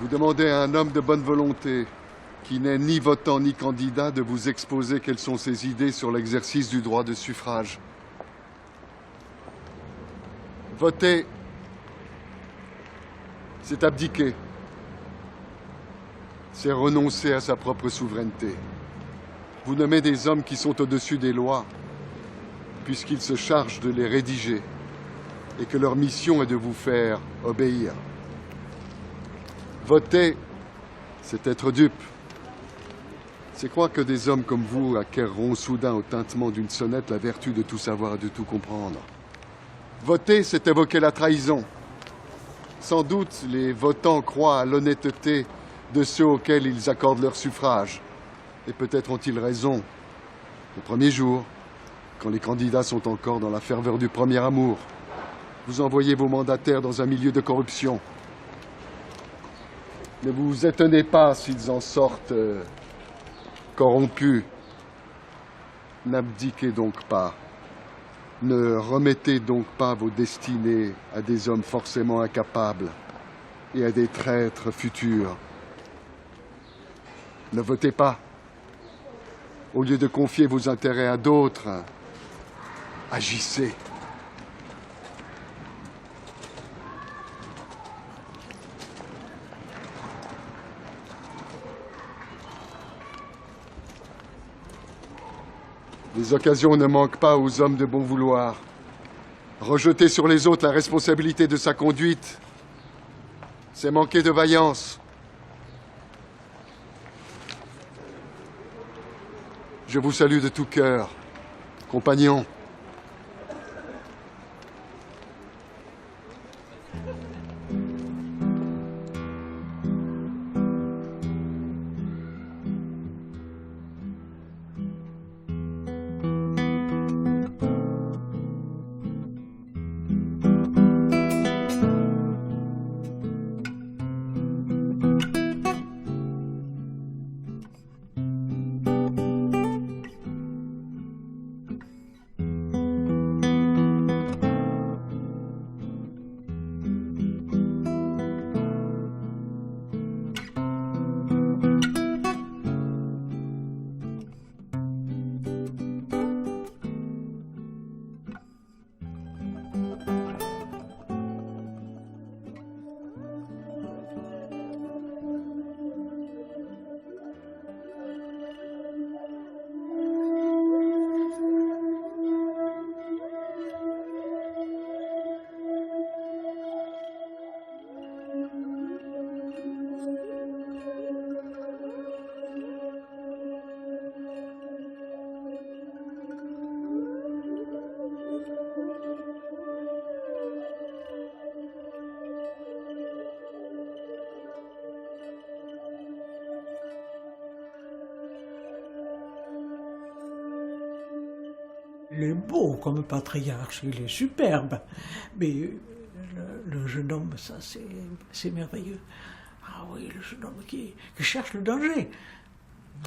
Vous demandez à un homme de bonne volonté, qui n'est ni votant ni candidat, de vous exposer quelles sont ses idées sur l'exercice du droit de suffrage. Voter, c'est abdiquer. C'est renoncer à sa propre souveraineté. Vous nommez des hommes qui sont au-dessus des lois, puisqu'ils se chargent de les rédiger, et que leur mission est de vous faire obéir. Voter, c'est être dupe. C'est croire que des hommes comme vous acquerront soudain au tintement d'une sonnette la vertu de tout savoir et de tout comprendre. Voter, c'est évoquer la trahison. Sans doute, les votants croient à l'honnêteté de ceux auxquels ils accordent leur suffrage. Et peut-être ont-ils raison. Au premier jour, quand les candidats sont encore dans la ferveur du premier amour, vous envoyez vos mandataires dans un milieu de corruption. Ne vous étonnez pas s'ils en sortent corrompus. N'abdiquez donc pas. Ne remettez donc pas vos destinées à des hommes forcément incapables et à des traîtres futurs. Ne votez pas. Au lieu de confier vos intérêts à d'autres, agissez. Les occasions ne manquent pas aux hommes de bon vouloir. Rejeter sur les autres la responsabilité de sa conduite, c'est manquer de vaillance. Je vous salue de tout cœur, compagnons. Il est beau comme patriarche, il est superbe. Mais le jeune homme, ça, c'est merveilleux. Ah oui, le jeune homme qui cherche le danger.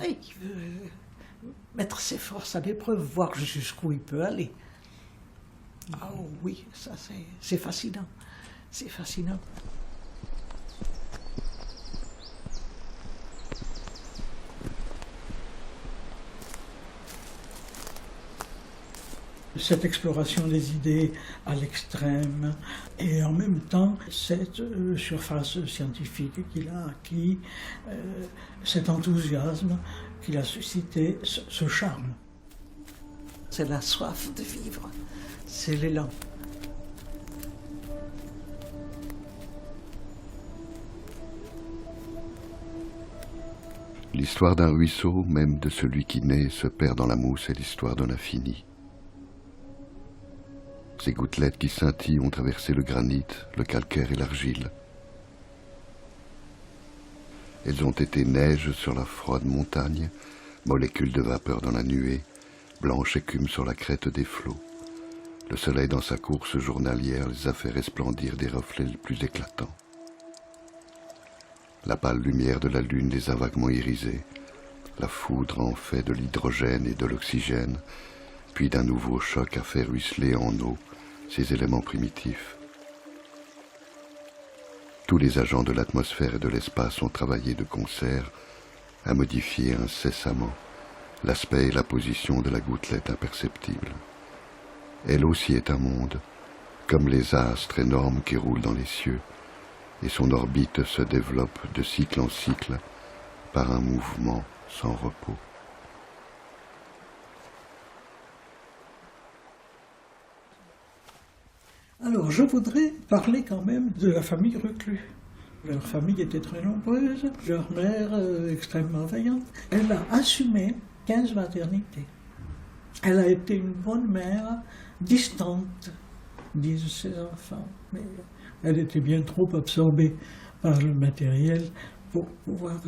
Et qui veut mettre ses forces à l'épreuve, voir jusqu'où il peut aller. Ah oui, ça, c'est fascinant. C'est fascinant. Cette exploration des idées à l'extrême et en même temps cette surface scientifique qu'il a acquis, cet enthousiasme qu'il a suscité, ce charme. C'est la soif de vivre, c'est l'élan. L'histoire d'un ruisseau, même de celui qui naît, se perd dans la mousse, est l'histoire de l'infini. Ces gouttelettes qui scintillent ont traversé le granit, le calcaire et l'argile. Elles ont été neige sur la froide montagne, molécules de vapeur dans la nuée, blanche écume sur la crête des flots. Le soleil dans sa course journalière les a fait resplendir des reflets les plus éclatants. La pâle lumière de la lune les a vaguement irisés. La foudre en fait de l'hydrogène et de l'oxygène, puis d'un nouveau choc a fait ruisseler en eau ces éléments primitifs. tous les agents de l'atmosphère et de l'espace ont travaillé de concert à modifier incessamment l'aspect et la position de la gouttelette imperceptible. Elle aussi est un monde, comme les astres énormes qui roulent dans les cieux, et son orbite se développe de cycle en cycle par un mouvement sans repos. Alors, je voudrais parler quand même de la famille Reclus. Leur famille était très nombreuse, leur mère extrêmement vaillante. Elle a assumé 15 maternités. Elle a été une bonne mère, distante, disent ses enfants. Mais elle était bien trop absorbée par le matériel pour pouvoir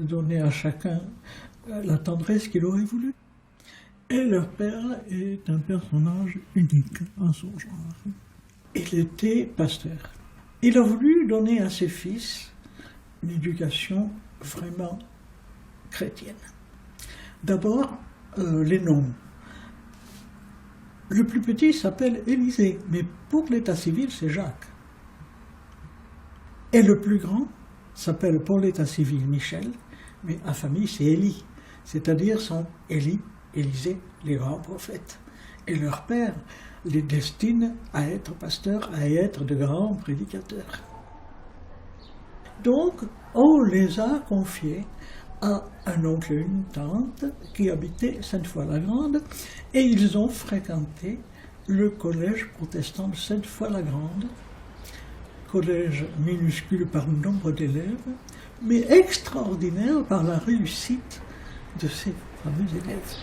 donner à chacun la tendresse qu'il aurait voulu. Et leur père est un personnage unique en son genre. Il était pasteur. Il a voulu donner à ses fils une éducation vraiment chrétienne. D'abord, les noms. Le plus petit s'appelle Élisée, mais pour l'état civil, c'est Jacques. Et le plus grand s'appelle pour l'état civil Michel, mais en famille, c'est Élie. C'est-à-dire sont Élie, Élisée, les grands prophètes. Et leur père les destine à être pasteurs, à être de grands prédicateurs. Donc, on les a confiés à un oncle et une tante qui habitaient Sainte-Foy-la-Grande, et ils ont fréquenté le collège protestant de Sainte-Foy-la-Grande, collège minuscule par le nombre d'élèves, mais extraordinaire par la réussite de ces fameux élèves.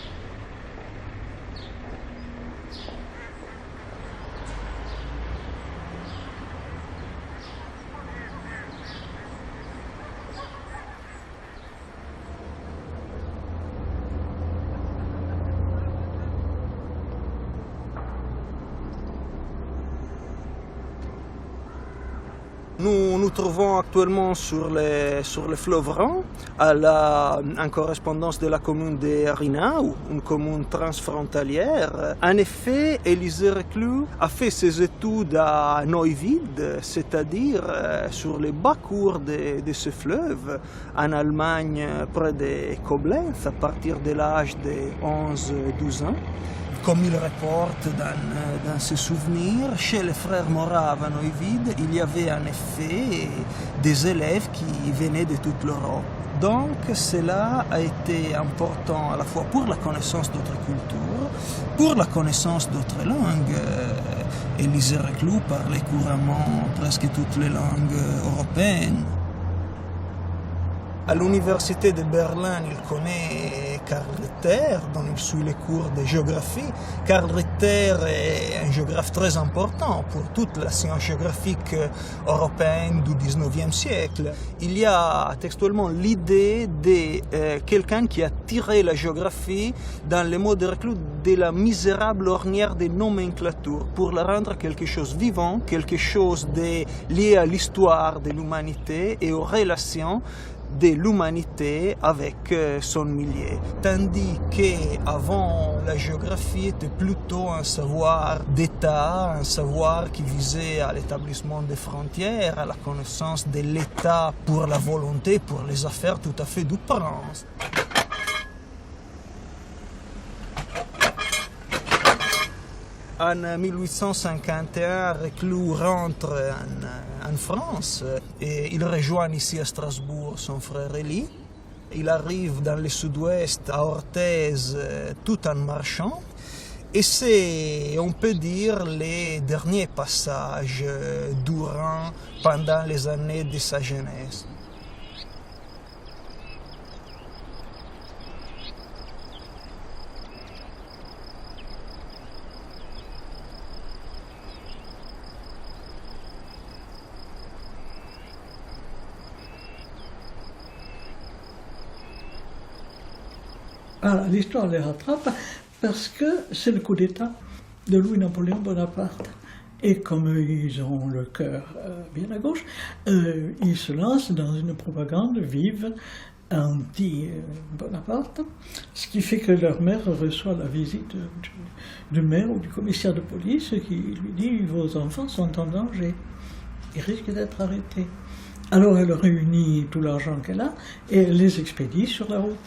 Nous nous trouvons actuellement sur le fleuve Rhin, en correspondance de la commune de Rhinau, une commune transfrontalière. En effet, Élisée Reclus a fait ses études à Neuwied, c'est-à-dire sur les bas-cours de ce fleuve, en Allemagne, près de Koblenz, à partir de l'âge de 11-12 ans. Comme il rapporte dans ses souvenirs, chez les frères Moraves à Neuwied, il y avait en effet des élèves qui venaient de toute l'Europe. Donc cela a été important à la fois pour la connaissance d'autres cultures, pour la connaissance d'autres langues. Élisée Reclus parlait couramment presque toutes les langues européennes. À l'université de Berlin, il connaît Karl Ritter, dont il suit les cours de géographie. Karl Ritter est un géographe très important pour toute la science géographique européenne du XIXe siècle. Il y a textuellement l'idée de quelqu'un qui a tiré la géographie dans les mots de Reclus de la misérable ornière des nomenclatures pour la rendre quelque chose vivant, quelque chose de lié à l'histoire de l'humanité et aux relations de l'humanité avec son milieu. Tandis qu'avant, la géographie était plutôt un savoir d'État, un savoir qui visait à l'établissement des frontières, à la connaissance de l'État pour la volonté, pour les affaires tout à fait du prince. En 1851, Reclus rentre en France et il rejoint ici à Strasbourg son frère Élie. Il arrive dans le sud-ouest à Orthez tout en marchant et c'est, on peut dire, les derniers passages du Rhin pendant les années de sa jeunesse. Alors, l'histoire les rattrape parce que c'est le coup d'État de Louis-Napoléon Bonaparte. Et comme ils ont le cœur bien à gauche, ils se lancent dans une propagande vive anti-Bonaparte, ce qui fait que leur mère reçoit la visite du maire ou du commissaire de police qui lui dit « Vos enfants sont en danger, ils risquent d'être arrêtés ». Alors elle réunit tout l'argent qu'elle a et elle les expédie sur la route.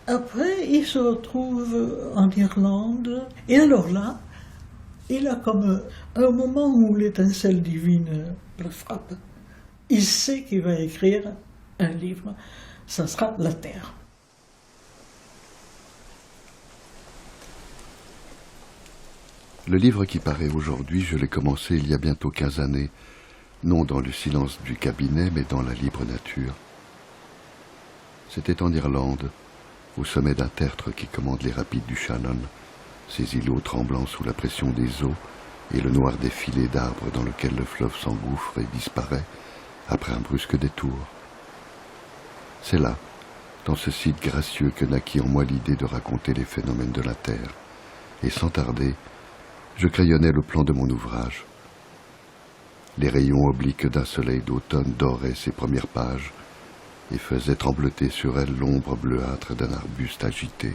Après, il se retrouve en Irlande et alors là, il a comme un moment où l'étincelle divine le frappe. Il sait qu'il va écrire un livre, ça sera La Terre. Le livre qui paraît aujourd'hui, je l'ai commencé il y a bientôt 15 années, non dans le silence du cabinet, mais dans la libre nature. C'était en Irlande, au sommet d'un tertre qui commande les rapides du Shannon, ces îlots tremblants sous la pression des eaux et le noir défilé d'arbres dans lequel le fleuve s'engouffre et disparaît après un brusque détour. C'est là, dans ce site gracieux, que naquit en moi l'idée de raconter les phénomènes de la Terre, et sans tarder, je crayonnais le plan de mon ouvrage. Les rayons obliques d'un soleil d'automne doraient ses premières pages et faisaient trembloter sur elles l'ombre bleuâtre d'un arbuste agité.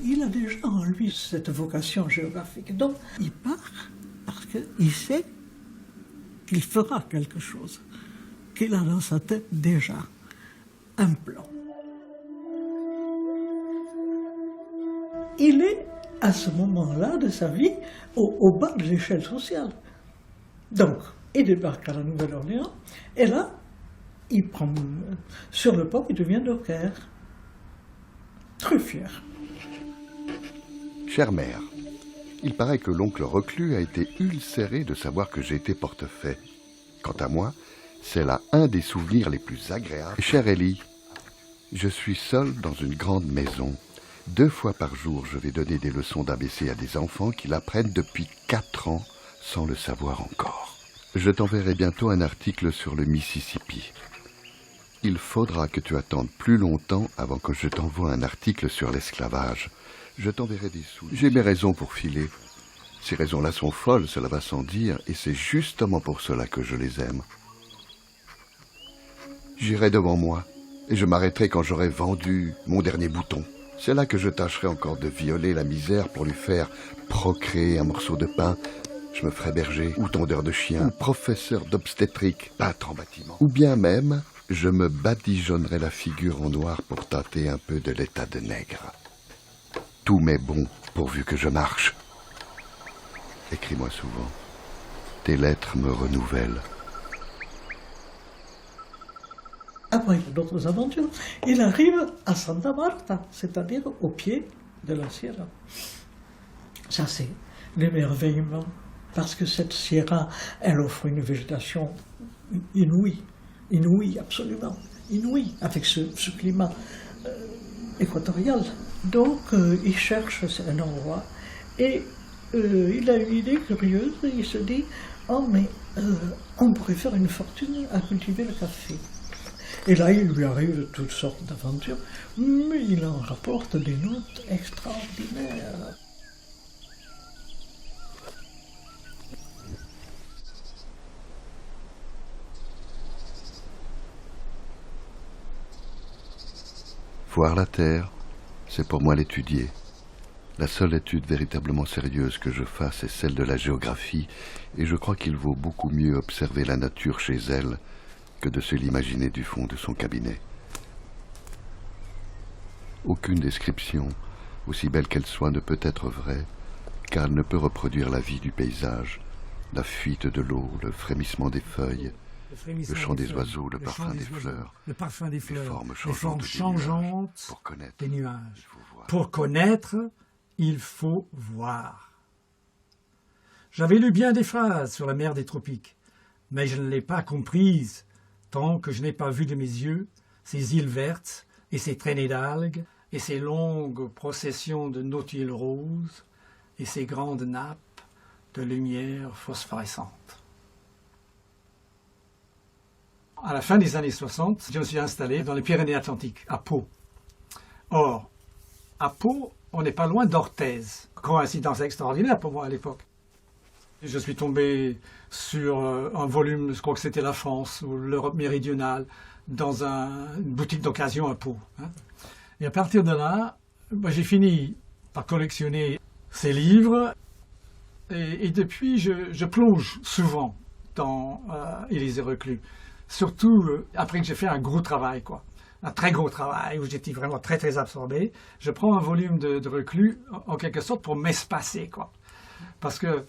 Il a déjà en lui cette vocation géographique, donc il part parce qu'il sait qu'il fera quelque chose, qu'il a dans sa tête déjà un plan. Il est, à ce moment-là de sa vie, au bas de l'échelle sociale. Donc, il débarque à la Nouvelle-Orléans, et là, il prend sur le port, il devient docker. Très fier. Chère mère, il paraît que l'oncle reclus a été ulcéré de savoir que j'étais portefaix. Quant à moi, c'est là un des souvenirs les plus agréables. Chère Ellie, je suis seul dans une grande maison. 2 fois par jour, je vais donner des leçons d'ABC à des enfants qui l'apprennent depuis 4 ans sans le savoir encore. Je t'enverrai bientôt un article sur le Mississippi. Il faudra que tu attendes plus longtemps avant que je t'envoie un article sur l'esclavage. Je t'enverrai des sous. J'ai mes raisons pour filer. Ces raisons-là sont folles, cela va sans dire, et c'est justement pour cela que je les aime. J'irai devant moi, et je m'arrêterai quand j'aurai vendu mon dernier bouton. C'est là que je tâcherai encore de violer la misère pour lui faire procréer un morceau de pain. Je me ferai berger, ou tondeur de chien, ou professeur d'obstétrique, pâtre en bâtiment. Ou bien même, je me badigeonnerai la figure en noir pour tâter un peu de l'état de nègre. Tout m'est bon, pourvu que je marche. Écris-moi souvent. Tes lettres me renouvellent. Après d'autres aventures, il arrive à Santa Marta, c'est-à-dire au pied de la Sierra. Ça, c'est l'émerveillement, parce que cette Sierra, elle offre une végétation inouïe, absolument inouïe, avec ce climat équatorial. Donc, il cherche un endroit, et il a une idée curieuse, il se dit, oh mais on pourrait faire une fortune à cultiver le café. Et là, il lui arrive toutes sortes d'aventures, mais il en rapporte des notes extraordinaires. Voir la Terre, c'est pour moi l'étudier. La seule étude véritablement sérieuse que je fasse est celle de la géographie, et je crois qu'il vaut beaucoup mieux observer la nature chez elle que de se l'imaginer du fond de son cabinet. Aucune description, aussi belle qu'elle soit, ne peut être vraie, car elle ne peut reproduire la vie du paysage, la fuite de l'eau, le frémissement des feuilles, le chant des oiseaux, le parfum des fleurs, les formes changeantes pour connaître des nuages. voir. Pour connaître, il faut voir. J'avais lu bien des phrases sur la mer des tropiques, mais je ne l'ai pas comprise tant que je n'ai pas vu de mes yeux ces îles vertes et ces traînées d'algues et ces longues processions de nautiles roses et ces grandes nappes de lumière phosphorescente. À la fin des années 60, je me suis installé dans les Pyrénées-Atlantiques, à Pau. Or, à Pau, on n'est pas loin d'Orthez. Coïncidence extraordinaire pour moi à l'époque. Je suis tombé sur un volume, je crois que c'était La France ou l'Europe méridionale, dans une boutique d'occasion à Pau. Et à partir de là, j'ai fini par collectionner ces livres. Et depuis, je plonge souvent dans Élysée Reclus. Surtout après que j'ai fait un gros travail, quoi. Un très gros travail où j'étais vraiment très très absorbé. Je prends un volume de Reclus en quelque sorte pour m'espacer, quoi. Parce que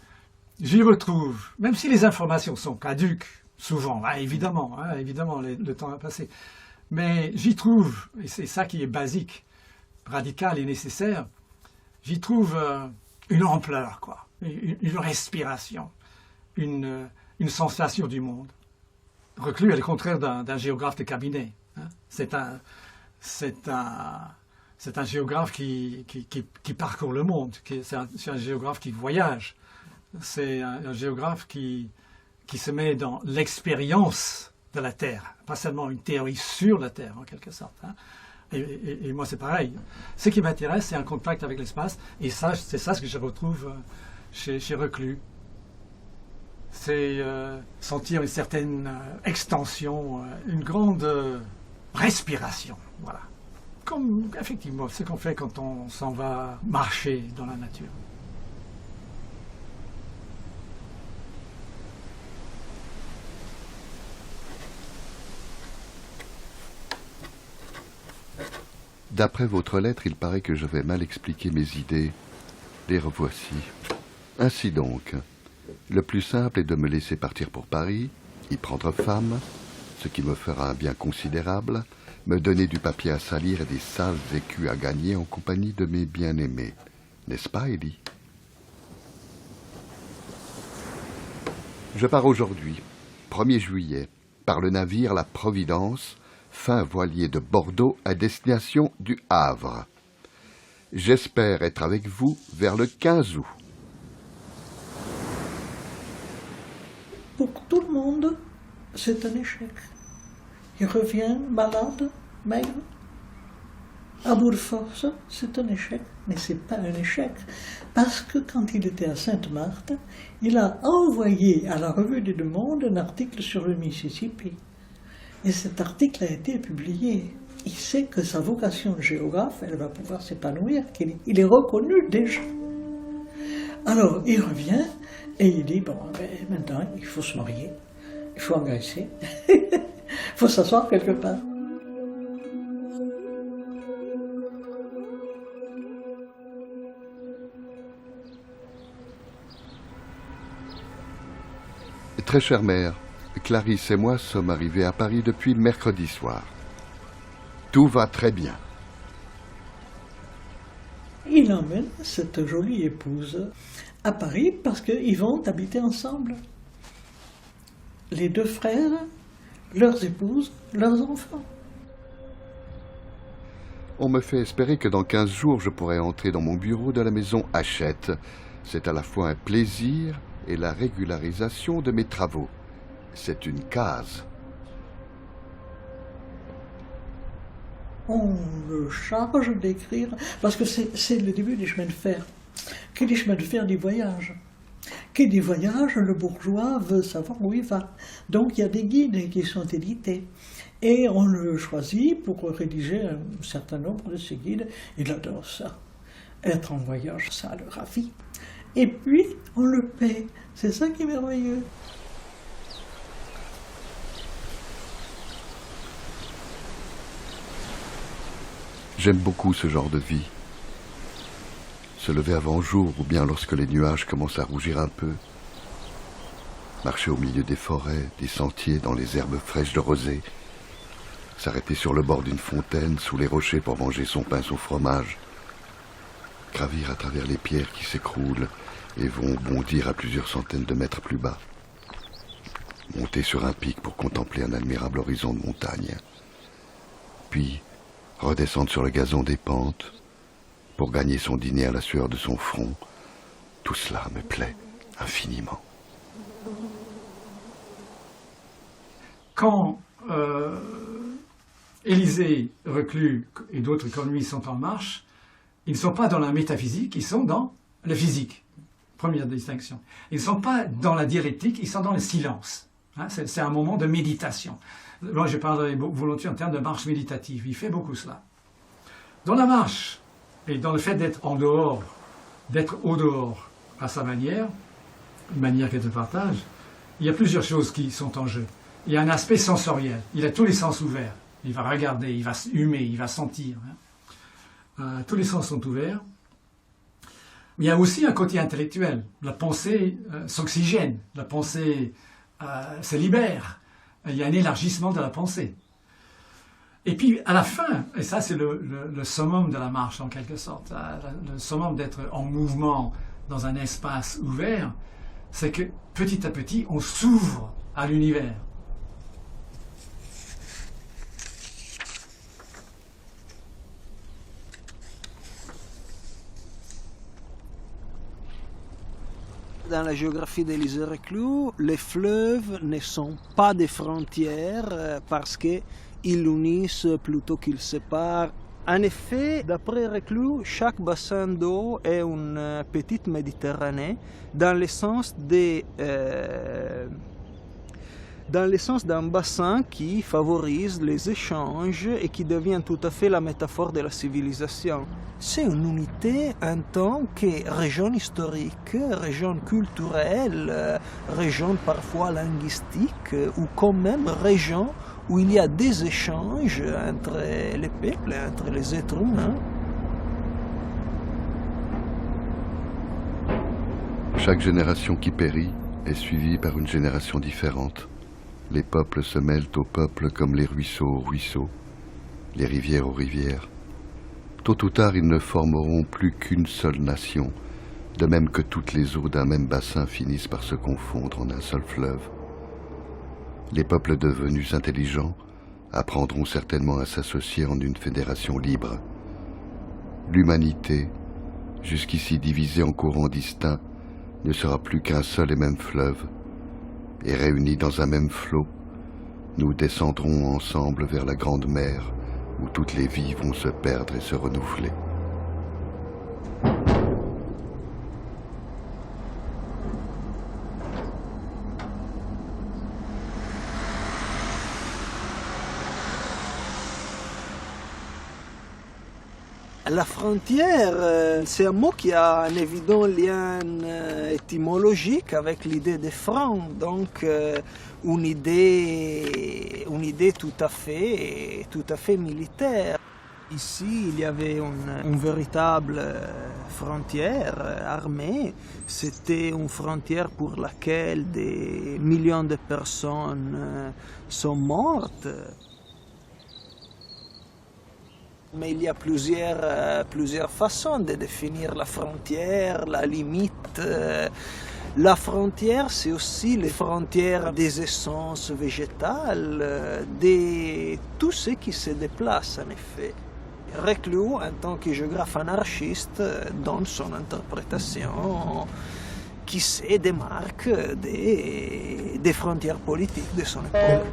j'y retrouve, même si les informations sont caduques, souvent, évidemment, le temps a passé, mais j'y trouve, et c'est ça qui est basique, radical et nécessaire, j'y trouve une ampleur, quoi, une respiration, une sensation du monde. Reclus est le contraire d'un géographe de cabinet. Hein. C'est un géographe qui parcourt le monde, c'est un géographe qui voyage, c'est un géographe qui se met dans l'expérience de la Terre, pas seulement une théorie sur la Terre en quelque sorte. Hein. Et moi c'est pareil. Ce qui m'intéresse, c'est un contact avec l'espace, et ça, c'est ça ce que je retrouve chez Reclus. C'est sentir une certaine extension, une grande respiration, voilà. Comme effectivement ce qu'on fait quand on s'en va marcher dans la nature. D'après votre lettre, il paraît que j'avais mal expliqué mes idées. Les revoici. Ainsi donc, le plus simple est de me laisser partir pour Paris, y prendre femme, ce qui me fera un bien considérable, me donner du papier à salir et des sales écus à gagner en compagnie de mes bien-aimés. N'est-ce pas, Élie? Je pars aujourd'hui, 1er juillet, par le navire La Providence, fin voilier de Bordeaux à destination du Havre. J'espère être avec vous vers le 15 août. Pour tout le monde, c'est un échec. Il revient malade, maigre. À bout de force, c'est un échec. Mais ce n'est pas un échec. Parce que quand il était à Sainte-Marthe, il a envoyé à la Revue des Deux Mondes un article sur le Mississippi. Et cet article a été publié. Il sait que sa vocation de géographe, elle va pouvoir s'épanouir, qu'il est reconnu déjà. Alors, il revient et il dit, bon, maintenant, il faut se marier, il faut engraisser, il faut s'asseoir quelque part. Très chère mère, Clarisse et moi sommes arrivés à Paris depuis mercredi soir. Tout va très bien. Il emmène cette jolie épouse à Paris parce qu'ils vont habiter ensemble. Les deux frères, leurs épouses, leurs enfants. On me fait espérer que dans 15 jours, je pourrai entrer dans mon bureau de la maison Hachette. C'est à la fois un plaisir et la régularisation de mes travaux. C'est une case. On le charge d'écrire, parce que c'est le début des chemins de fer. Qui dit chemin de fer dit voyage. Qui dit voyage, le bourgeois veut savoir où il va. Donc il y a des guides qui sont édités. Et on le choisit pour rédiger un certain nombre de ces guides. Il adore ça. Être en voyage, ça le ravit. Et puis, on le paie. C'est ça qui est merveilleux. J'aime beaucoup ce genre de vie. Se lever avant jour ou bien lorsque les nuages commencent à rougir un peu. Marcher au milieu des forêts, des sentiers, dans les herbes fraîches de rosée. S'arrêter sur le bord d'une fontaine, sous les rochers pour manger son pain, son fromage. Gravir à travers les pierres qui s'écroulent et vont bondir à plusieurs centaines de mètres plus bas. Monter sur un pic pour contempler un admirable horizon de montagne. Puis redescendre sur le gazon des pentes pour gagner son dîner à la sueur de son front. Tout cela me plaît infiniment. Quand Élysée Reclus et d'autres comme lui sont en marche, ils ne sont pas dans la métaphysique, ils sont dans le physique. Première distinction. Ils ne sont pas dans la dialectique, ils sont dans le silence. Hein, c'est un moment de méditation. Moi, je parlerai volontiers en termes de marche méditative. Il fait beaucoup cela. Dans la marche Et dans le fait d'être en dehors, d'être au dehors à sa manière, une manière qu'elle te partage, il y a plusieurs choses qui sont en jeu. Il y a un aspect sensoriel. Il a tous les sens ouverts. Il va regarder, il va humer, il va sentir. Tous les sens sont ouverts. Mais il y a aussi un côté intellectuel. La pensée s'oxygène. La pensée se libère. Il y a un élargissement de la pensée. Et puis, à la fin, et ça c'est le summum de la marche en quelque sorte, le summum d'être en mouvement dans un espace ouvert, c'est que petit à petit, on s'ouvre à l'univers. Dans la géographie d'Élisée Reclus, les fleuves ne sont pas des frontières parce qu'ils unissent plutôt qu'ils séparent. En effet, d'après Reclus, chaque bassin d'eau est une petite Méditerranée dans le sens d'un bassin qui favorise les échanges et qui devient tout à fait la métaphore de la civilisation. C'est une unité en tant que région historique, région culturelle, région parfois linguistique ou quand même région où il y a des échanges entre les peuples, entre les êtres humains. Chaque génération qui périt est suivie par une génération différente. Les peuples se mêlent aux peuples comme les ruisseaux aux ruisseaux, les rivières aux rivières. Tôt ou tard, ils ne formeront plus qu'une seule nation, de même que toutes les eaux d'un même bassin finissent par se confondre en un seul fleuve. Les peuples devenus intelligents apprendront certainement à s'associer en une fédération libre. L'humanité, jusqu'ici divisée en courants distincts, ne sera plus qu'un seul et même fleuve, et réunis dans un même flot, nous descendrons ensemble vers la grande mer, où toutes les vies vont se perdre et se renouveler. La frontière, c'est un mot qui a un évident lien étymologique avec l'idée de front, donc une idée tout à fait militaire. Ici, il y avait une véritable frontière armée. C'était une frontière pour laquelle des millions de personnes sont mortes. Mais il y a plusieurs façons de définir la frontière, la limite. La frontière, c'est aussi les frontières des essences végétales, de tout ce qui se déplace en effet. Reclus, en tant que géographe anarchiste, donne son interprétation qui se démarque des frontières politiques de son époque.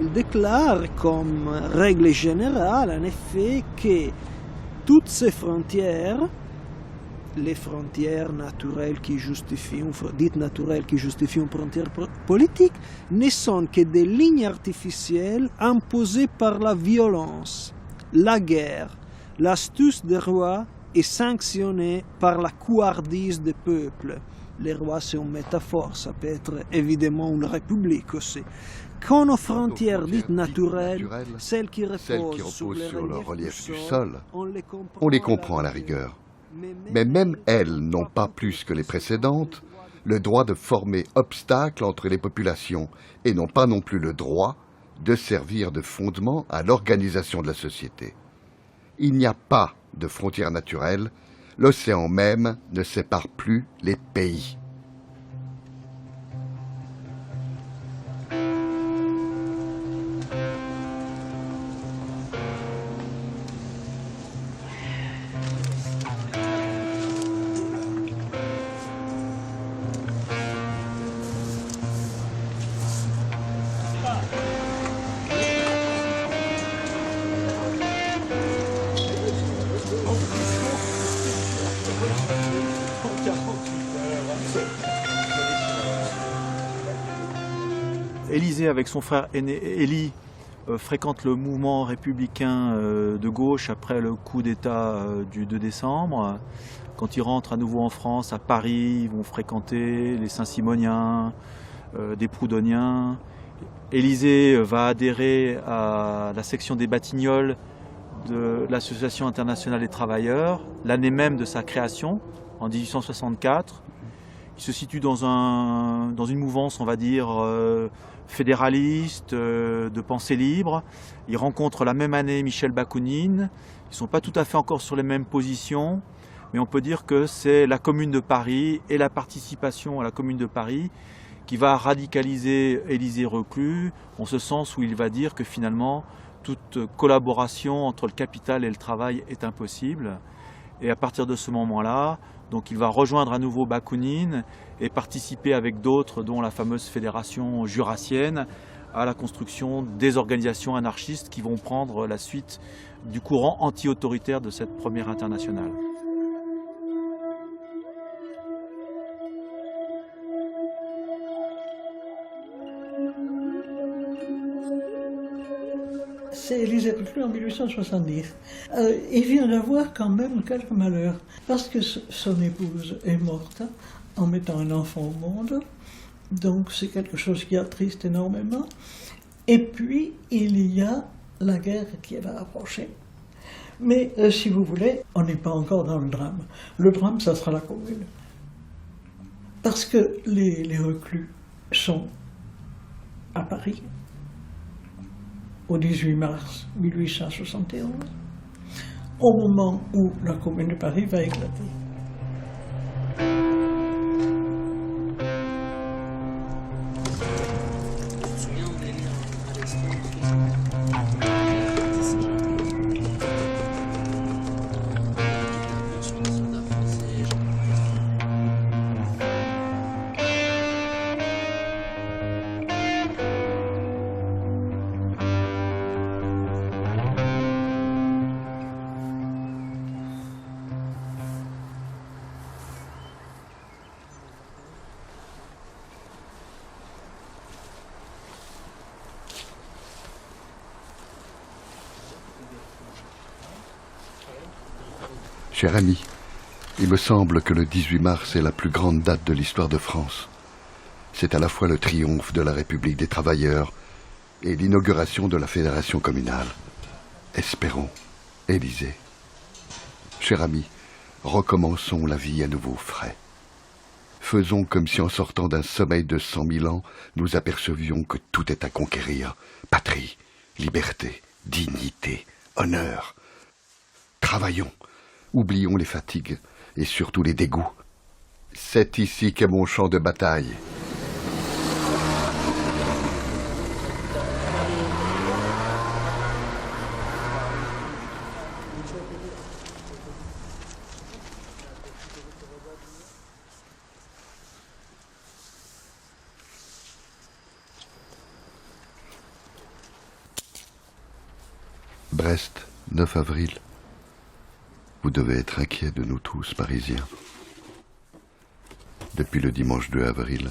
Il déclare comme règle générale, en effet, que toutes ces frontières, les frontières naturelles qui justifient, dites naturelles qui justifient une frontière politique, ne sont que des lignes artificielles imposées par la violence, la guerre, l'astuce des rois et sanctionnées par la couardise des peuples. Les rois, c'est une métaphore, ça peut être évidemment une république aussi. Quand nos frontières dites naturelles, celles qui reposent sur le relief du sol, on les comprend à la rigueur. Mais même elles n'ont pas plus que les précédentes le droit de former obstacle entre les populations et n'ont pas non plus le droit de servir de fondement à l'organisation de la société. Il n'y a pas de frontières naturelles, l'océan même ne sépare plus les pays. Élisée, avec son frère aîné Élie, fréquente le mouvement républicain de gauche après le coup d'État du 2 décembre. Quand ils rentrent à nouveau en France, à Paris, ils vont fréquenter les Saint-Simoniens, des Proudhoniens. Élisée va adhérer à la section des Batignolles de l'Association internationale des travailleurs, l'année même de sa création, en 1864. Il se situe dans une mouvance, on va dire, fédéraliste, de pensée libre. Il rencontre la même année Michel Bakounine. Ils ne sont pas tout à fait encore sur les mêmes positions, mais on peut dire que c'est la Commune de Paris et la participation à la Commune de Paris qui va radicaliser Élisée Reclus, en ce sens où il va dire que finalement, toute collaboration entre le capital et le travail est impossible. Et à partir de ce moment-là, donc il va rejoindre à nouveau Bakounine et participer avec d'autres, dont la fameuse fédération jurassienne, à la construction des organisations anarchistes qui vont prendre la suite du courant anti-autoritaire de cette première internationale. C'est Élisée Reclus en 1870. Il vient d'avoir quand même quelques malheurs, parce que son épouse est morte en mettant un enfant au monde, donc c'est quelque chose qui attriste énormément. Et puis, il y a la guerre qui va approcher. Mais si vous voulez, on n'est pas encore dans le drame. Le drame, ça sera la Commune. Parce que les Reclus sont à Paris, au 18 mars 1871, au moment où la Commune de Paris va éclater. Cher ami, il me semble que le 18 mars est la plus grande date de l'histoire de France. C'est à la fois le triomphe de la République des travailleurs et l'inauguration de la Fédération communale. Espérons, Élisée. Cher ami, recommençons la vie à nouveau frais. Faisons comme si en sortant d'un sommeil de 100 000 ans, nous apercevions que tout est à conquérir. Patrie, liberté, dignité, honneur. Travaillons. Oublions les fatigues et surtout les dégoûts. C'est ici qu'est mon champ de bataille. Brest, 9 avril. Vous devez être inquiets de nous tous, Parisiens. Depuis le dimanche 2 avril,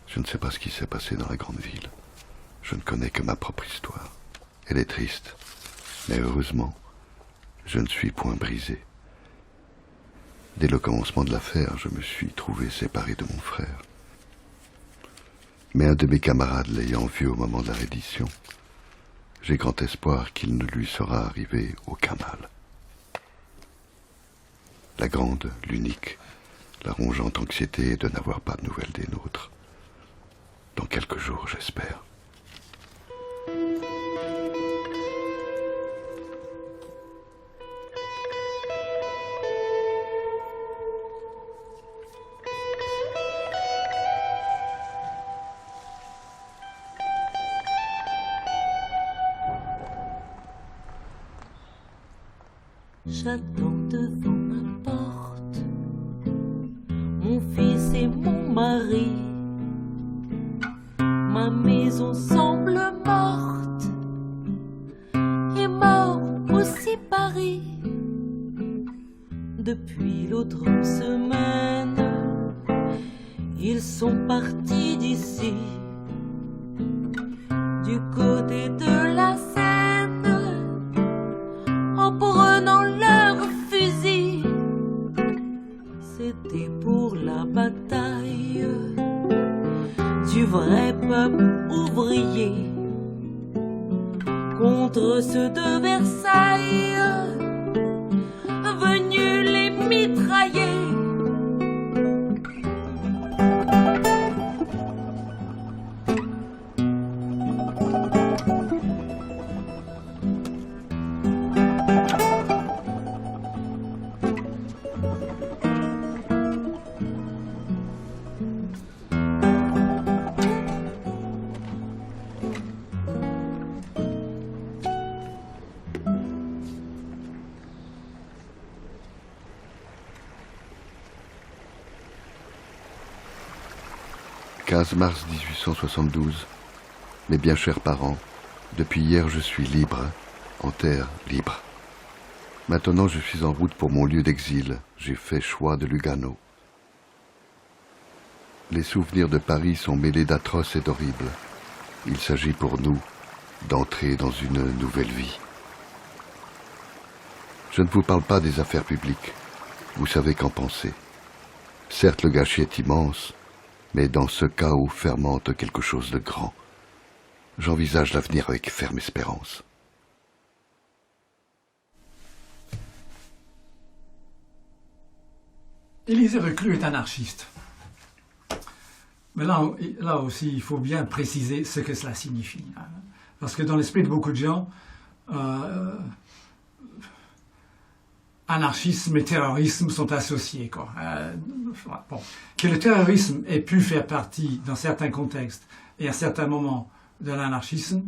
je ne sais pas ce qui s'est passé dans la grande ville. Je ne connais que ma propre histoire. Elle est triste, mais heureusement, je ne suis point brisé. Dès le commencement de l'affaire, je me suis trouvé séparé de mon frère. Mais un de mes camarades l'ayant vu au moment de la reddition, j'ai grand espoir qu'il ne lui sera arrivé aucun mal. La grande, l'unique, la rongeante anxiété est de n'avoir pas de nouvelles des nôtres. Dans quelques jours, j'espère. J'attends devant ma porte mon fils et mon mari. Ma maison semble morte et mort aussi Paris. Depuis l'autre semaine, ils sont partis d'ici, du côté de la ouvriers contre ceux de Versailles venus les mitrailler. « 15 mars 1872. Mes bien chers parents, depuis hier je suis libre, en terre libre. Maintenant je suis en route pour mon lieu d'exil. J'ai fait choix de Lugano. Les souvenirs de Paris sont mêlés d'atroces et d'horribles. Il s'agit pour nous d'entrer dans une nouvelle vie. Je ne vous parle pas des affaires publiques. Vous savez qu'en penser. Certes, le gâchis est immense, mais dans ce chaos fermente quelque chose de grand. J'envisage l'avenir avec ferme espérance. Élisée Reclus est anarchiste. Mais là aussi, il faut bien préciser ce que cela signifie. Parce que dans l'esprit de beaucoup de gens, anarchisme et terrorisme sont associés, quoi. Bon. Que le terrorisme ait pu faire partie, dans certains contextes et à certains moments, de l'anarchisme,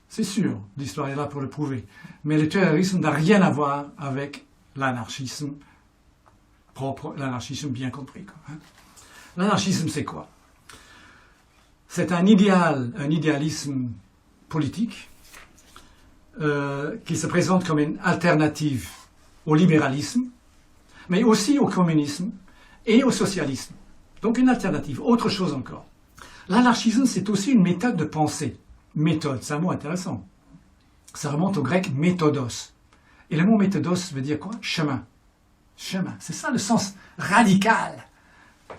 c'est sûr, l'histoire est là pour le prouver. Mais le terrorisme n'a rien à voir avec l'anarchisme propre, l'anarchisme bien compris, quoi. L'anarchisme, c'est quoi? C'est un idéalisme politique qui se présente comme une alternative au libéralisme, mais aussi au communisme et au socialisme. Donc une alternative, autre chose encore. L'anarchisme, c'est aussi une méthode de pensée. Méthode, c'est un mot intéressant. Ça remonte au grec méthodos. Et le mot méthodos veut dire quoi? Chemin. Chemin. C'est ça le sens radical.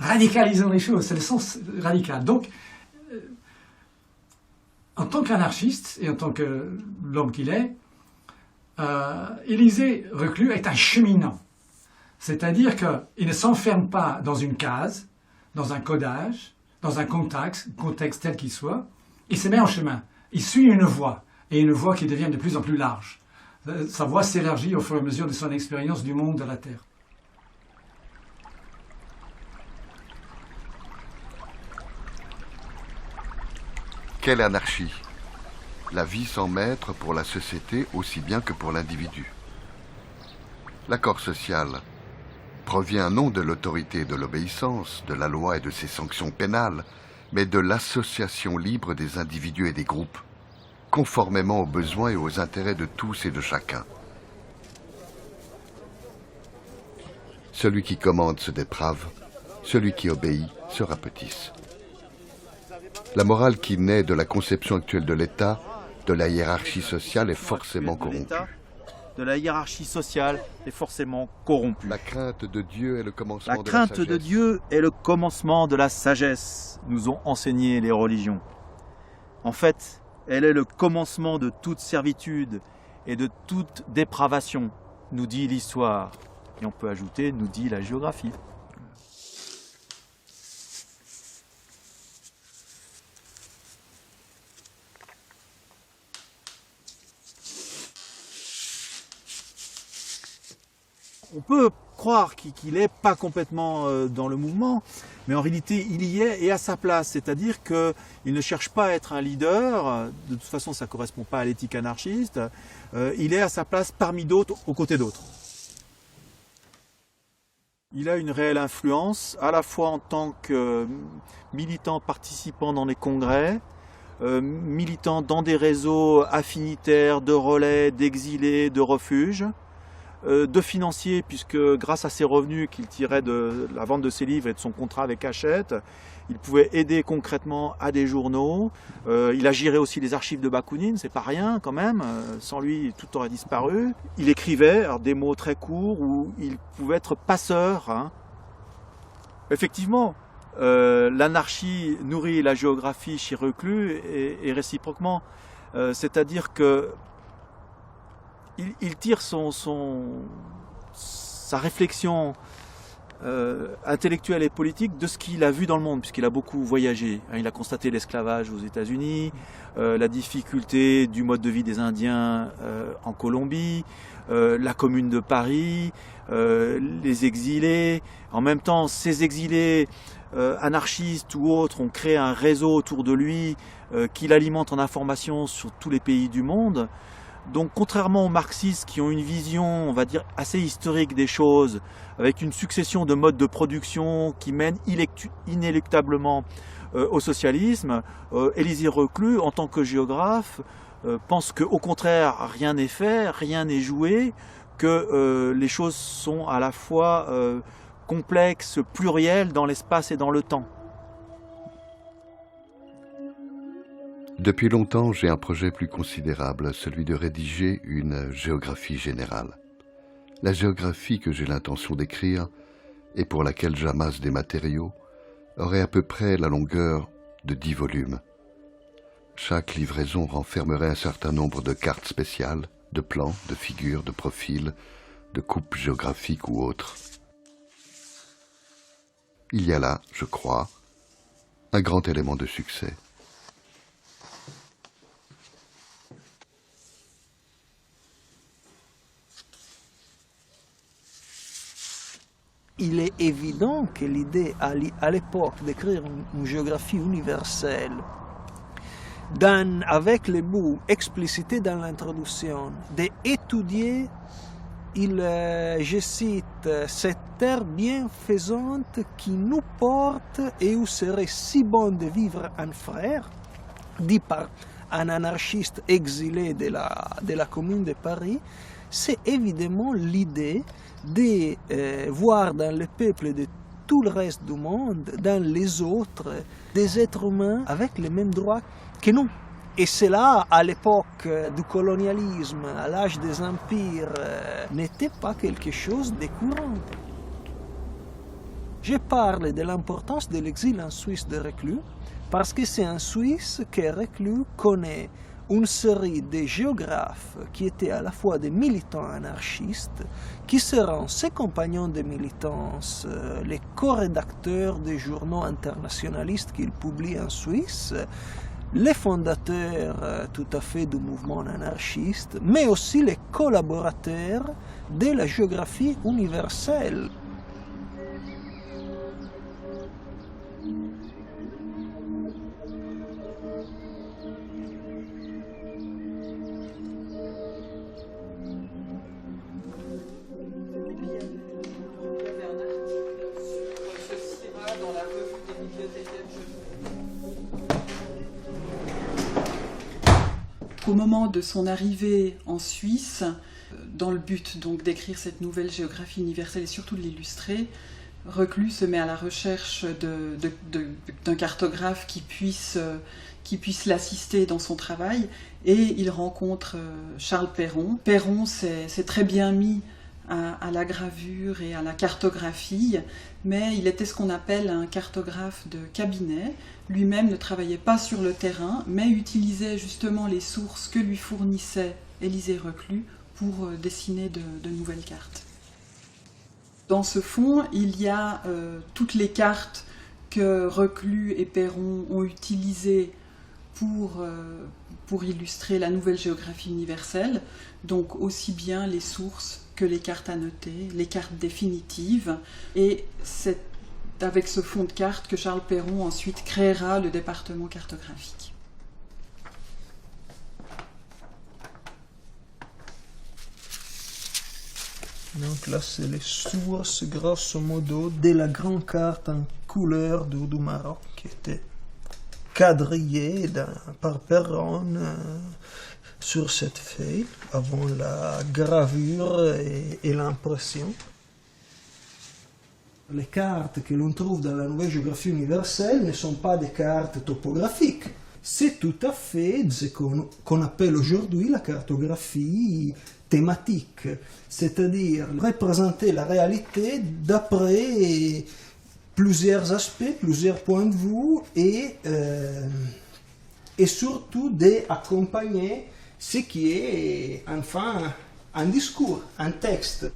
Radicalisons les choses, c'est le sens radical. Donc, en tant qu'anarchiste et en tant que l'homme qu'il est, Élisée Reclus est un cheminant. C'est-à-dire qu'il ne s'enferme pas dans une case, dans un codage, dans un contexte tel qu'il soit. Il se met en chemin. Il suit une voie, et une voie qui devient de plus en plus large. Sa voie s'élargit au fur et à mesure de son expérience du monde de la Terre. Quelle anarchie! La vie sans maître pour la société aussi bien que pour l'individu. L'accord social provient non de l'autorité et de l'obéissance, de la loi et de ses sanctions pénales, mais de l'association libre des individus et des groupes, conformément aux besoins et aux intérêts de tous et de chacun. Celui qui commande se déprave, celui qui obéit se rapetisse. La morale qui naît de la conception actuelle de l'État, de la hiérarchie sociale, est forcément corrompue. De la hiérarchie sociale est forcément corrompue. La crainte de Dieu est le commencement de la sagesse. La crainte de Dieu est le commencement de la sagesse, nous ont enseigné les religions. En fait, elle est le commencement de toute servitude et de toute dépravation, nous dit l'histoire. Et on peut ajouter, nous dit la géographie. On peut croire qu'il n'est pas complètement dans le mouvement, mais en réalité il y est et à sa place. C'est-à-dire qu'il ne cherche pas à être un leader, de toute façon ça ne correspond pas à l'éthique anarchiste, il est à sa place parmi d'autres, aux côtés d'autres. Il a une réelle influence, à la fois en tant que militant participant dans les congrès, militant dans des réseaux affinitaires, de relais, d'exilés, de refuges, de financiers, puisque grâce à ses revenus qu'il tirait de la vente de ses livres et de son contrat avec Hachette, il pouvait aider concrètement à des journaux. Il a géré aussi les archives de Bakounine, c'est pas rien quand même, sans lui tout aurait disparu. Il écrivait alors, des mots très courts où il pouvait être passeur. Hein. Effectivement, l'anarchie nourrit la géographie chez Reclus et réciproquement. C'est-à-dire que il tire sa réflexion intellectuelle et politique de ce qu'il a vu dans le monde, puisqu'il a beaucoup voyagé. Il a constaté l'esclavage aux États-Unis, la difficulté du mode de vie des Indiens en Colombie, la Commune de Paris, les exilés. En même temps, ces exilés anarchistes ou autres ont créé un réseau autour de lui qui l'alimente en informations sur tous les pays du monde. Donc contrairement aux marxistes qui ont une vision, on va dire, assez historique des choses, avec une succession de modes de production qui mènent inéluctablement au socialisme, Élisée Reclus, en tant que géographe, pense qu'au contraire, rien n'est fait, rien n'est joué, que les choses sont à la fois complexes, plurielles dans l'espace et dans le temps. Depuis longtemps, j'ai un projet plus considérable, celui de rédiger une géographie générale. La géographie que j'ai l'intention d'écrire, et pour laquelle j'amasse des matériaux, aurait à peu près la longueur de 10 volumes. Chaque livraison renfermerait un certain nombre de cartes spéciales, de plans, de figures, de profils, de coupes géographiques ou autres. Il y a là, je crois, un grand élément de succès. Il est évident que l'idée à l'époque d'écrire une géographie universelle, avec le but explicité dans l'introduction, d'étudier, je cite, cette terre bienfaisante qui nous porte et où serait si bon de vivre en frère, dit par un anarchiste exilé de la Commune de Paris, c'est évidemment l'idée de voir dans le peuple de tout le reste du monde, dans les autres, des êtres humains avec les mêmes droits que nous. Et cela, à l'époque du colonialisme, à l'âge des empires, n'était pas quelque chose de courant. Je parle de l'importance de l'exil en Suisse de Reclus, parce que c'est en Suisse que Reclus connaît une série de géographes qui étaient à la fois des militants anarchistes, qui seront ses compagnons de militance, les co-rédacteurs des journaux internationalistes qu'il publie en Suisse, les fondateurs tout à fait du mouvement anarchiste, mais aussi les collaborateurs de la géographie universelle. Au moment de son arrivée en Suisse, dans le but donc d'écrire cette nouvelle géographie universelle et surtout de l'illustrer, Reclus se met à la recherche d'un cartographe qui puisse l'assister dans son travail, et il rencontre Charles Perron. Perron s'est très bien mis à la gravure et à la cartographie, mais il était ce qu'on appelle un cartographe de cabinet. Lui-même ne travaillait pas sur le terrain, mais utilisait justement les sources que lui fournissait Élisée Reclus pour dessiner de nouvelles cartes. Dans ce fond, il y a toutes les cartes que Reclus et Perron ont utilisées pour illustrer la nouvelle géographie universelle, donc aussi bien les sources que les cartes annotées, les cartes définitives, et c'est avec ce fond de cartes que Charles Perron ensuite créera le département cartographique. Donc là, c'est les sources, grosso modo, de la grande carte en couleur du Maroc qui était quadrillée par Perron sur cette feuille avant la gravure et l'impression. Les cartes que l'on trouve dans la nouvelle géographie universelle ne sont pas des cartes topographiques. C'est tout à fait ce qu'on appelle aujourd'hui la cartographie thématique, c'est-à-dire représenter la réalité d'après plusieurs aspects, plusieurs points de vue et surtout d'accompagner ce qui est enfin un discours, un texte.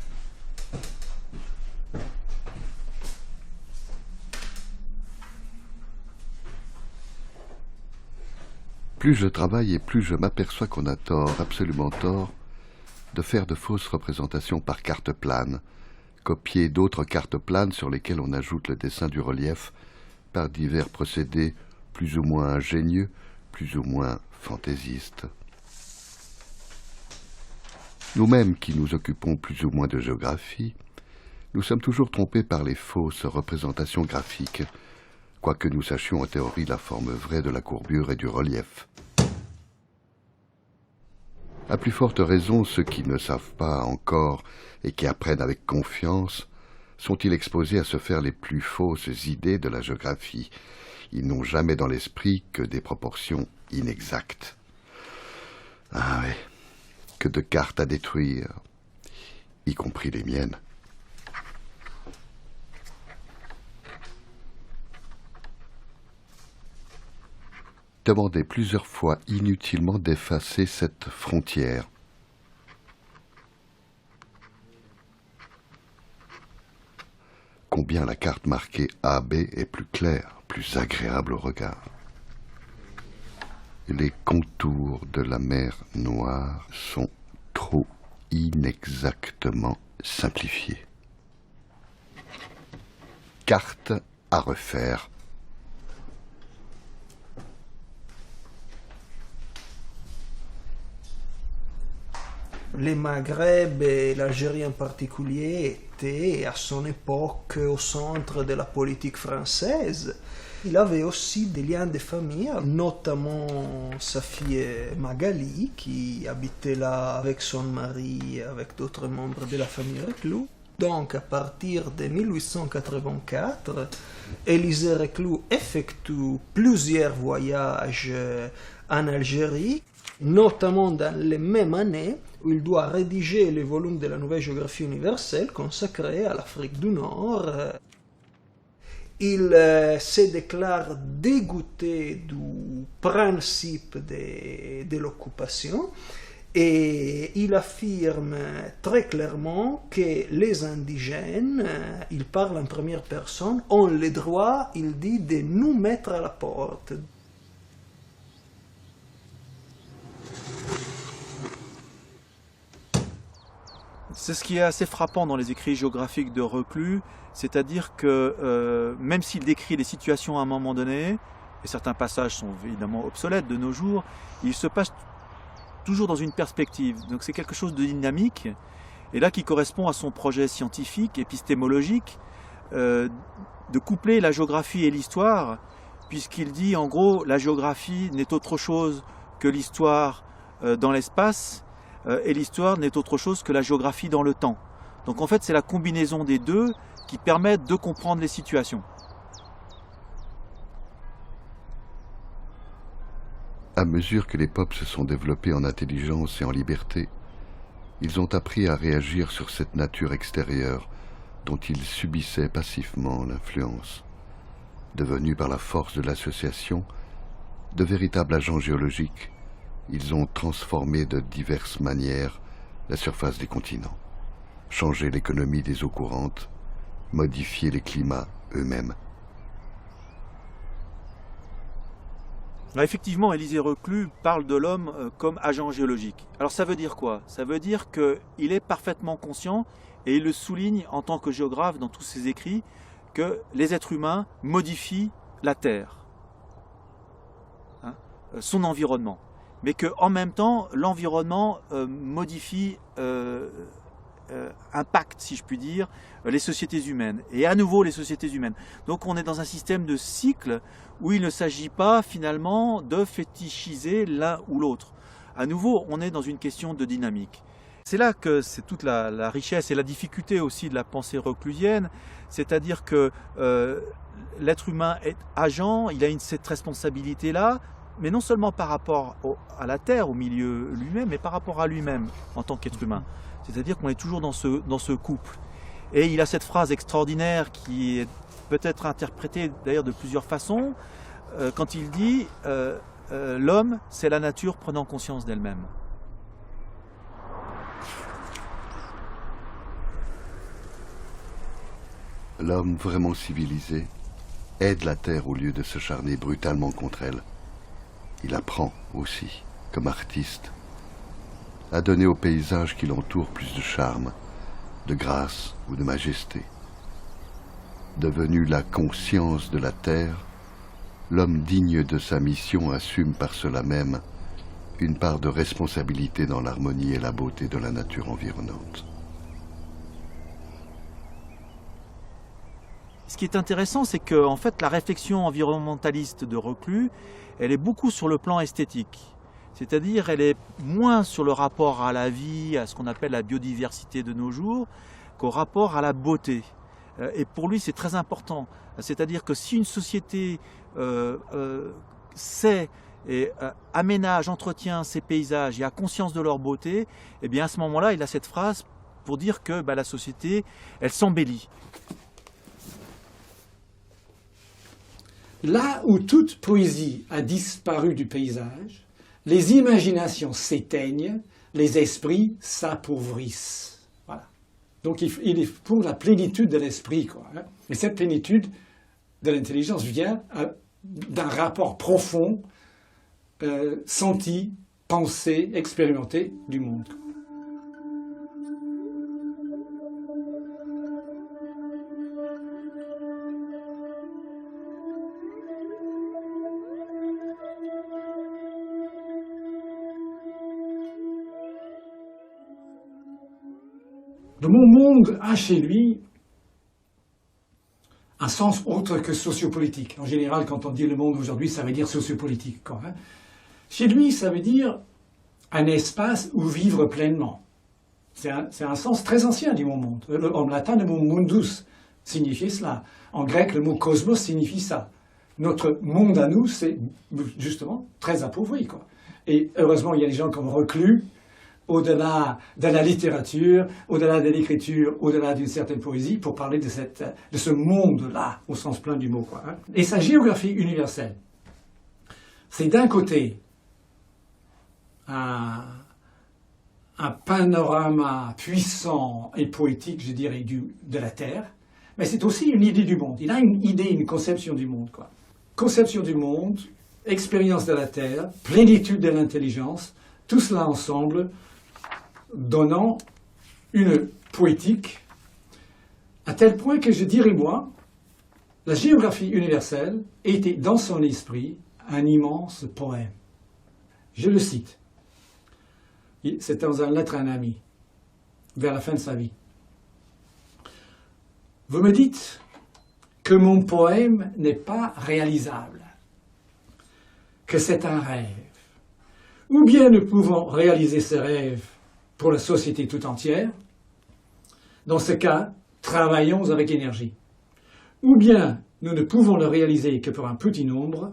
Plus je travaille et plus je m'aperçois qu'on a tort, absolument tort, de faire de fausses représentations par carte plane, copier d'autres cartes planes sur lesquelles on ajoute le dessin du relief par divers procédés plus ou moins ingénieux, plus ou moins fantaisistes. Nous-mêmes qui nous occupons plus ou moins de géographie, nous sommes toujours trompés par les fausses représentations graphiques, quoique nous sachions en théorie la forme vraie de la courbure et du relief. À plus forte raison, ceux qui ne savent pas encore et qui apprennent avec confiance sont-ils exposés à se faire les plus fausses idées de la géographie. Ils n'ont jamais dans l'esprit que des proportions inexactes. Ah oui, que de cartes à détruire, y compris les miennes. Demandez plusieurs fois inutilement d'effacer cette frontière. Combien la carte marquée AB est plus claire, plus agréable au regard. Les contours de la mer Noire sont trop inexactement simplifiés. Carte à refaire. Les Maghreb et l'Algérie en particulier étaient à son époque au centre de la politique française. Il avait aussi des liens de famille, notamment sa fille Magali, qui habitait là avec son mari et avec d'autres membres de la famille Reclus. Donc, à partir de 1884, Élisée Reclus effectue plusieurs voyages en Algérie, notamment dans les mêmes années où il doit rédiger les volumes de la Nouvelle Géographie universelle consacrés à l'Afrique du Nord. Il se déclare dégoûté du principe de l'occupation et il affirme très clairement que les indigènes, il parle en première personne, ont le droit, il dit, de nous mettre à la porte. C'est ce qui est assez frappant dans les écrits géographiques de Reclus, c'est-à-dire que même s'il décrit des situations à un moment donné, et certains passages sont évidemment obsolètes de nos jours, il se passe toujours dans une perspective. Donc c'est quelque chose de dynamique, et là qui correspond à son projet scientifique, épistémologique, de coupler la géographie et l'histoire, puisqu'il dit en gros la géographie n'est autre chose que l'histoire dans l'espace, et l'histoire n'est autre chose que la géographie dans le temps. Donc en fait, c'est la combinaison des deux qui permettent de comprendre les situations. À mesure que les peuples se sont développés en intelligence et en liberté, ils ont appris à réagir sur cette nature extérieure dont ils subissaient passivement l'influence. Devenus par la force de l'association de véritables agents géologiques, ils ont transformé de diverses manières la surface des continents, changé l'économie des eaux courantes, modifié les climats eux-mêmes. Effectivement, Élisée Reclus parle de l'homme comme agent géologique. Alors ça veut dire quoi? Ça veut dire qu'il est parfaitement conscient, et il le souligne en tant que géographe dans tous ses écrits, que les êtres humains modifient la Terre, son environnement. Mais qu'en même temps, l'environnement modifie, impacte, si je puis dire, les sociétés humaines. Et à nouveau, les sociétés humaines. Donc on est dans un système de cycle où il ne s'agit pas finalement de fétichiser l'un ou l'autre. À nouveau, on est dans une question de dynamique. C'est là que c'est toute la richesse et la difficulté aussi de la pensée reclusienne, c'est-à-dire que l'être humain est agent, il a cette responsabilité-là, mais non seulement par rapport à la Terre, au milieu lui-même, mais par rapport à lui-même en tant qu'être humain. C'est-à-dire qu'on est toujours dans ce couple. Et il a cette phrase extraordinaire qui est peut être interprété d'ailleurs de plusieurs façons, quand il dit l'homme, c'est la nature prenant conscience d'elle-même. L'homme vraiment civilisé aide la terre au lieu de se charner brutalement contre elle. Il apprend aussi, comme artiste, à donner au paysage qui l'entoure plus de charme, de grâce ou de majesté. Devenu la conscience de la terre, l'homme digne de sa mission assume par cela même une part de responsabilité dans l'harmonie et la beauté de la nature environnante. Ce qui est intéressant, c'est que en fait, la réflexion environnementaliste de Reclus, elle est beaucoup sur le plan esthétique. C'est-à-dire, elle est moins sur le rapport à la vie, à ce qu'on appelle la biodiversité de nos jours, qu'au rapport à la beauté. Et pour lui, c'est très important. C'est-à-dire que si une société sait et aménage, entretient ses paysages et a conscience de leur beauté, eh bien à ce moment-là, il a cette phrase pour dire que la société, elle s'embellit. Là où toute poésie a disparu du paysage, les imaginations s'éteignent, les esprits s'appauvrissent. Voilà. Donc il est pour la plénitude de l'esprit, quoi. Hein. Et cette plénitude de l'intelligence vient d'un rapport profond, senti, pensé, expérimenté du monde. Le mot monde a chez lui un sens autre que sociopolitique. En général, quand on dit le monde aujourd'hui, ça veut dire sociopolitique. Quoi, hein. Chez lui, ça veut dire un espace où vivre pleinement. C'est un sens très ancien du mot monde. En latin, le mot mundus signifiait cela. En grec, le mot cosmos signifie ça. Notre monde à nous, c'est justement très appauvri, quoi. Et heureusement, il y a des gens comme Reclus, au-delà de la littérature, au-delà de l'écriture, au-delà d'une certaine poésie, pour parler de ce monde-là, au sens plein du mot, quoi, hein. Et sa géographie universelle, c'est d'un côté un panorama puissant et poétique, je dirais, de la Terre, mais c'est aussi une idée du monde. Il a une idée, une conception du monde, quoi. Conception du monde, expérience de la Terre, plénitude de l'intelligence, tout cela ensemble donnant une poétique à tel point que je dirais, moi, la géographie universelle était dans son esprit un immense poème. Je le cite. C'est dans une lettre à un ami, vers la fin de sa vie. Vous me dites que mon poème n'est pas réalisable, que c'est un rêve. Ou bien nous pouvons réaliser ce rêve pour la société tout entière. Dans ce cas, travaillons avec énergie. Ou bien nous ne pouvons le réaliser que pour un petit nombre,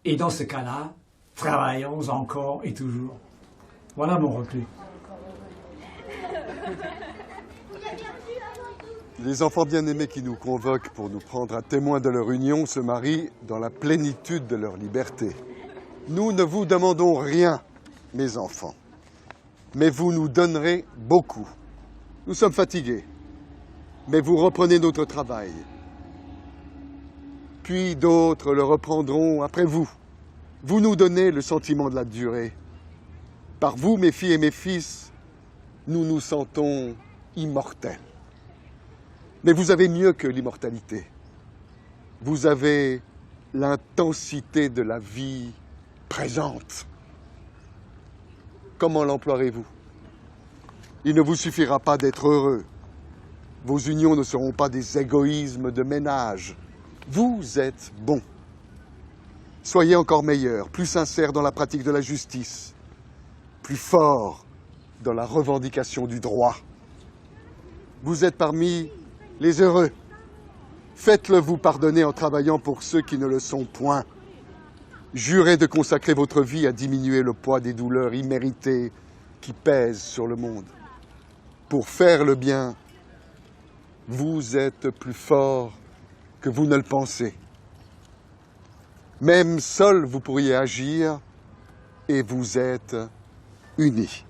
et dans ce cas-là, travaillons encore et toujours. Voilà mon Reclus. Les enfants bien-aimés qui nous convoquent pour nous prendre à témoin de leur union se marient dans la plénitude de leur liberté. Nous ne vous demandons rien, mes enfants, mais vous nous donnerez beaucoup. Nous sommes fatigués, mais vous reprenez notre travail. Puis d'autres le reprendront après vous. Vous nous donnez le sentiment de la durée. Par vous, mes filles et mes fils, nous nous sentons immortels. Mais vous avez mieux que l'immortalité. Vous avez l'intensité de la vie présente. Comment l'emploierez-vous? Il ne vous suffira pas d'être heureux. Vos unions ne seront pas des égoïsmes de ménage. Vous êtes bons. Soyez encore meilleurs, plus sincères dans la pratique de la justice, plus forts dans la revendication du droit. Vous êtes parmi les heureux. Faites-le vous pardonner en travaillant pour ceux qui ne le sont point. Jurez de consacrer votre vie à diminuer le poids des douleurs imméritées qui pèsent sur le monde. Pour faire le bien, vous êtes plus forts que vous ne le pensez. Même seul, vous pourriez agir et vous êtes unis.